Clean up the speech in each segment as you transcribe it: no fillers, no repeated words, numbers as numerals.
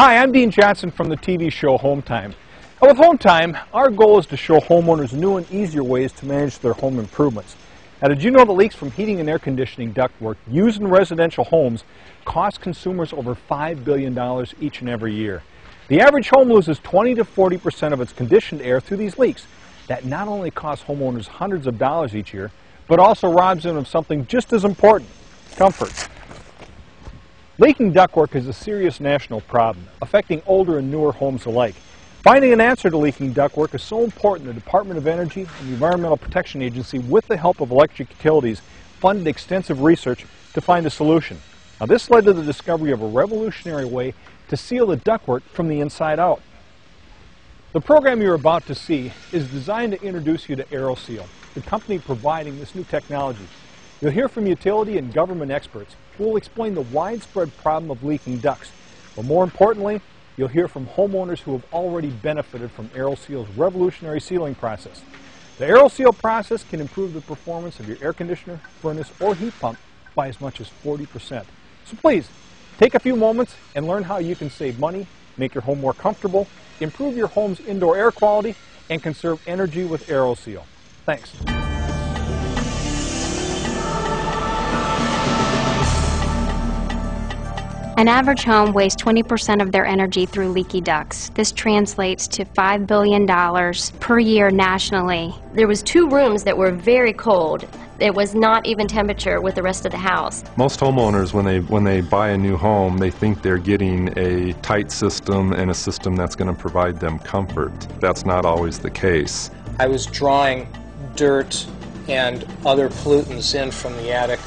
Hi, I'm Dean Johnson from the TV show Home Time. And with Home Time, our goal is to show homeowners new and easier ways to manage their home improvements. Now, did you know that leaks from heating and air conditioning ductwork used in residential homes cost consumers over $5 billion each and every year? The average home loses 20 to 40% of its conditioned air through these leaks. That not only costs homeowners hundreds of dollars each year, but also robs them of something just as important: comfort. Leaking ductwork is a serious national problem, affecting older and newer homes alike. Finding an answer to leaking ductwork is so important the Department of Energy and the Environmental Protection Agency, with the help of electric utilities, funded extensive research to find a solution. Now, this led to the discovery of a revolutionary way to seal the ductwork from the inside out. The program you're about to see is designed to introduce you to Aeroseal, the company providing this new technology. You'll hear from utility and government experts who will explain the widespread problem of leaking ducts. But more importantly, you'll hear from homeowners who have already benefited from Aeroseal's revolutionary sealing process. The Aeroseal process can improve the performance of your air conditioner, furnace, or heat pump by as much as 40%. So please, take a few moments and learn how you can save money, make your home more comfortable, improve your home's indoor air quality, and conserve energy with Aeroseal. Thanks. An average home wastes 20% of their energy through leaky ducts. This translates to $5 billion per year nationally. There was 2 rooms that were very cold. It was not even temperature with the rest of the house. Most homeowners, when they buy a new home, they think they're getting a tight system and a system that's going to provide them comfort. That's not always the case. I was drawing dirt and other pollutants in from the attic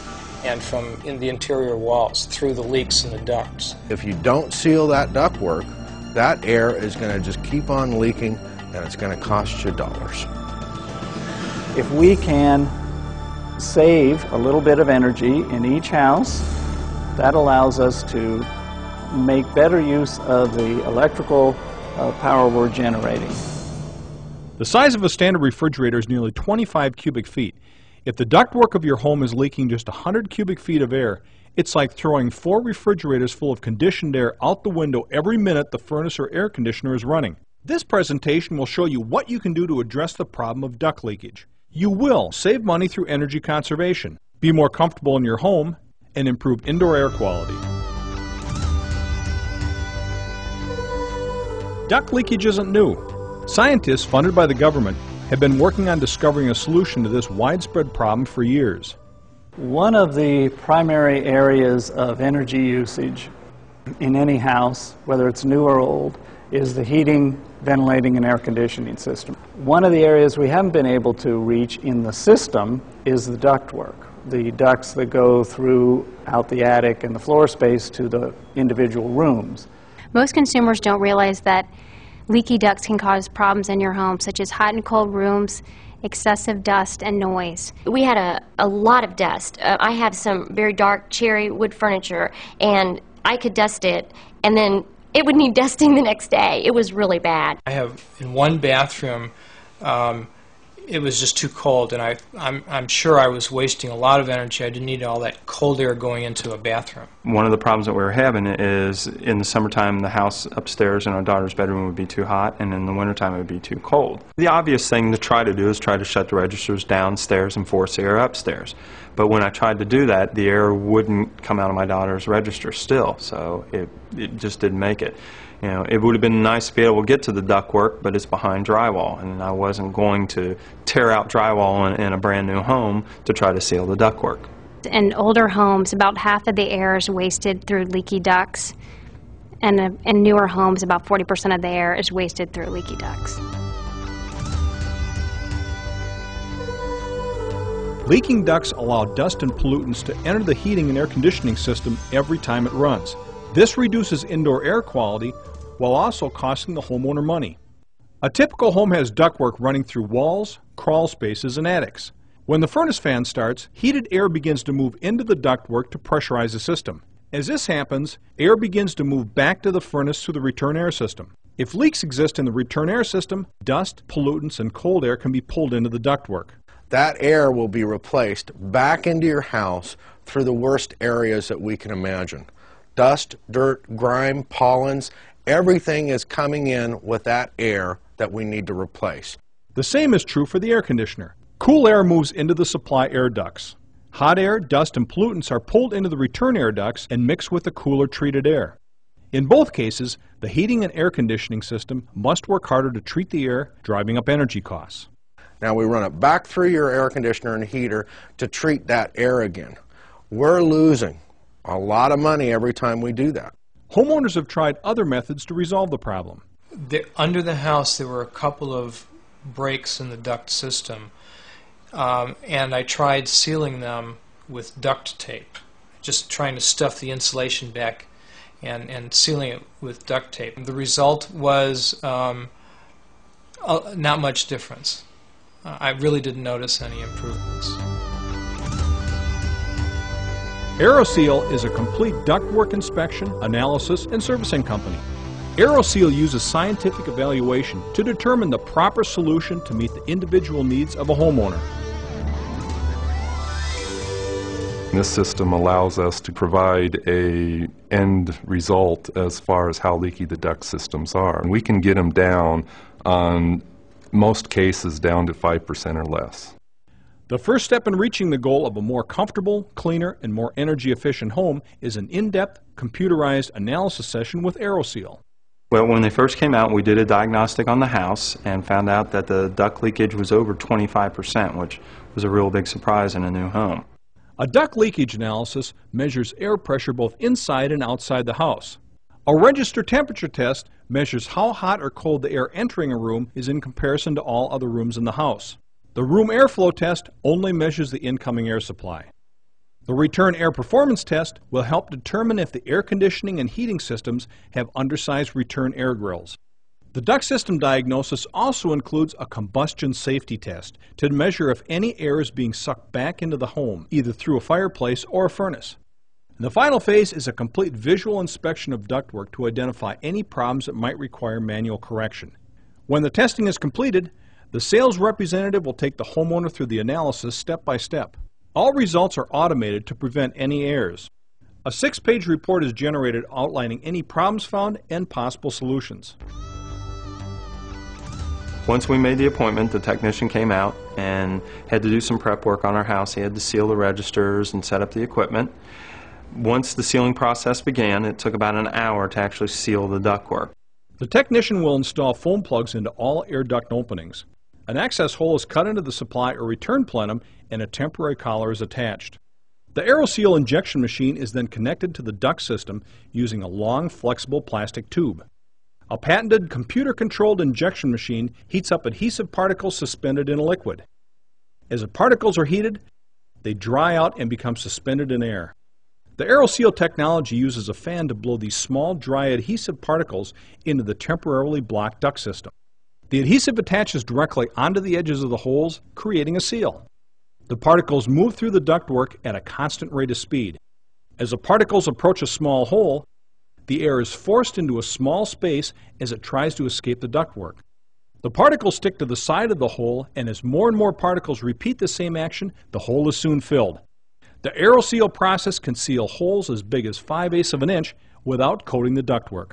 and from in the interior walls through the leaks in the ducts. If you don't seal that ductwork, that air is going to just keep on leaking, and it's going to cost you dollars. If we can save a little bit of energy in each house, that allows us to make better use of the electrical power we're generating. The size of a standard refrigerator is nearly 25 cubic feet. If the ductwork of your home is leaking just 100 cubic feet of air, it's like throwing 4 refrigerators full of conditioned air out the window every minute the furnace or air conditioner is running. This presentation will show you what you can do to address the problem of duct leakage. You will save money through energy conservation, be more comfortable in your home, and improve indoor air quality. Duct leakage isn't new. Scientists funded by the government have been working on discovering a solution to this widespread problem for years. One of the primary areas of energy usage in any house, whether it's new or old, is the heating, ventilating, and air conditioning system. One of the areas we haven't been able to reach in the system is the ductwork, the ducts that go throughout the attic and the floor space to the individual rooms. Most consumers don't realize that leaky ducts can cause problems in your home, such as hot and cold rooms, excessive dust, and noise. We had a lot of dust. I have some very dark cherry wood furniture, and I could dust it, and then it would need dusting the next day. It was really bad. I have in one bathroom, it was just too cold, and I'm sure I was wasting a lot of energy. I didn't need all that cold air going into a bathroom. One of the problems that we were having is in the summertime the house upstairs in our daughter's bedroom would be too hot, and in the wintertime it would be too cold. The obvious thing to try to do is try to shut the registers downstairs and force the air upstairs. But when I tried to do that, the air wouldn't come out of my daughter's register still, so it just didn't make it. You know, it would have been nice to be able to get to the ductwork, but it's behind drywall, and I wasn't going to tear out drywall in a brand new home to try to seal the ductwork. In older homes, about half of the air is wasted through leaky ducts, and in newer homes, about 40% of the air is wasted through leaky ducts. Leaking ducts allow dust and pollutants to enter the heating and air conditioning system every time it runs. This reduces indoor air quality while also costing the homeowner money. A typical home has ductwork running through walls, crawl spaces, and attics. When the furnace fan starts, heated air begins to move into the ductwork to pressurize the system. As this happens, air begins to move back to the furnace through the return air system. If leaks exist in the return air system, dust, pollutants, and cold air can be pulled into the ductwork. That air will be replaced back into your house through the worst areas that we can imagine. Dust, dirt, grime, pollens, Everything is coming in with that air that we need to replace. The same is true for the air conditioner. Cool air moves into the supply air ducts. Hot air, dust, and pollutants are pulled into the return air ducts and mixed with the cooler treated air. In both cases, the heating and air conditioning system must work harder to treat the air, driving up energy costs. Now we run it back through your air conditioner and heater to treat that air again. We're losing a lot of money every time we do that. Homeowners have tried other methods to resolve the problem. Under the house, there were a couple of breaks in the duct system, and I tried sealing them with duct tape, just trying to stuff the insulation back and sealing it with duct tape. The result was not much difference. I really didn't notice any improvements. Aeroseal is a complete ductwork inspection, analysis, and servicing company. Aeroseal uses scientific evaluation to determine the proper solution to meet the individual needs of a homeowner. This system allows us to provide an end result as far as how leaky the duct systems are. We can get them down, on most cases, down to 5% or less. The first step in reaching the goal of a more comfortable, cleaner, and more energy-efficient home is an in-depth, computerized analysis session with Aeroseal. Well, when they first came out, we did a diagnostic on the house and found out that the duct leakage was over 25%, which was a real big surprise in a new home. A duct leakage analysis measures air pressure both inside and outside the house. A register temperature test measures how hot or cold the air entering a room is in comparison to all other rooms in the house. The room airflow test only measures the incoming air supply. The return air performance test will help determine if the air conditioning and heating systems have undersized return air grills. The duct system diagnosis also includes a combustion safety test to measure if any air is being sucked back into the home, either through a fireplace or a furnace. And the final phase is a complete visual inspection of ductwork to identify any problems that might require manual correction. When the testing is completed, the sales representative will take the homeowner through the analysis step by step. All results are automated to prevent any errors. A 6-page report is generated outlining any problems found and possible solutions. Once we made the appointment, the technician came out and had to do some prep work on our house. He had to seal the registers and set up the equipment. Once the sealing process began, it took about an hour to actually seal the ductwork. The technician will install foam plugs into all air duct openings. An access hole is cut into the supply or return plenum and a temporary collar is attached. The Aeroseal injection machine is then connected to the duct system using a long, flexible plastic tube. A patented computer-controlled injection machine heats up adhesive particles suspended in a liquid. As the particles are heated, they dry out and become suspended in air. The Aeroseal technology uses a fan to blow these small, dry adhesive particles into the temporarily blocked duct system. The adhesive attaches directly onto the edges of the holes, creating a seal. The particles move through the ductwork at a constant rate of speed. As the particles approach a small hole, the air is forced into a small space as it tries to escape the ductwork. The particles stick to the side of the hole, and as more and more particles repeat the same action, the hole is soon filled. The Aeroseal process can seal holes as big as 5/8 of an inch without coating the ductwork.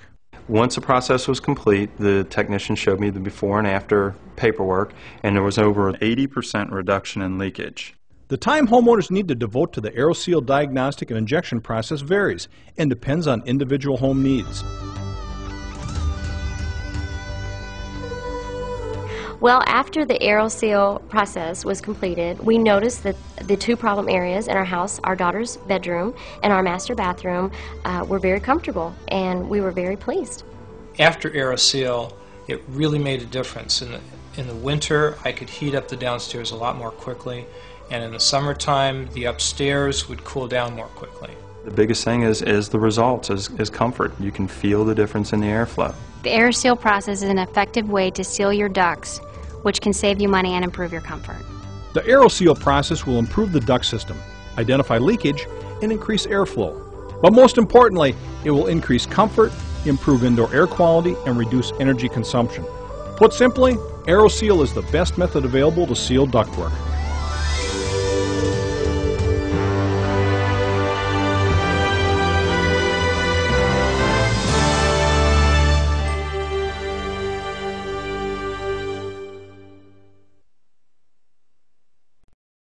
Once the process was complete, the technician showed me the before and after paperwork, and there was over an 80% reduction in leakage. The time homeowners need to devote to the Aeroseal diagnostic and injection process varies and depends on individual home needs. Well, after the Aeroseal process was completed, we noticed that the two problem areas in our house, our daughter's bedroom and our master bathroom, were very comfortable, and we were very pleased. After Aeroseal, it really made a difference. In the winter, I could heat up the downstairs a lot more quickly, and in the summertime, the upstairs would cool down more quickly. The biggest thing is the results, is comfort. You can feel the difference in the airflow. The Aeroseal process is an effective way to seal your ducts, which can save you money and improve your comfort. The Aeroseal process will improve the duct system, identify leakage, and increase airflow. But most importantly, it will increase comfort, improve indoor air quality, and reduce energy consumption. Put simply, Aeroseal is the best method available to seal ductwork.